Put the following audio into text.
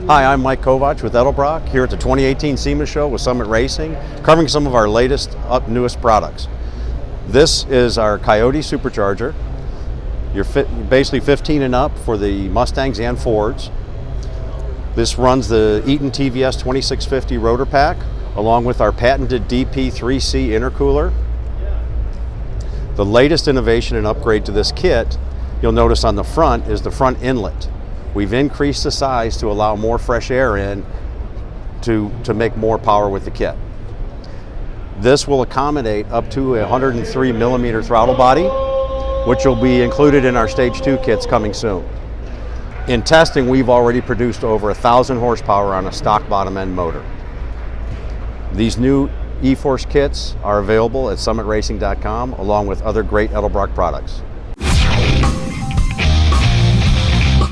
Hi, I'm Mike Kovac with Edelbrock here at the 2018 SEMA Show with Summit Racing, covering some of our latest, newest products. This is our Coyote Supercharger. You're basically 15 and up for the Mustangs and Fords. This runs the Eaton TVS 2650 rotor pack along with our patented DP3C intercooler. The latest innovation and upgrade to this kit, you'll notice on the front, is the front inlet. We've increased the size to allow more fresh air in to make more power with the kit. This will accommodate up to a 103 millimeter throttle body, which will be included in our Stage 2 kits coming soon. In testing, we've already produced over 1,000 horsepower on a stock bottom end motor. These new E-Force kits are available at summitracing.com along with other great Edelbrock products.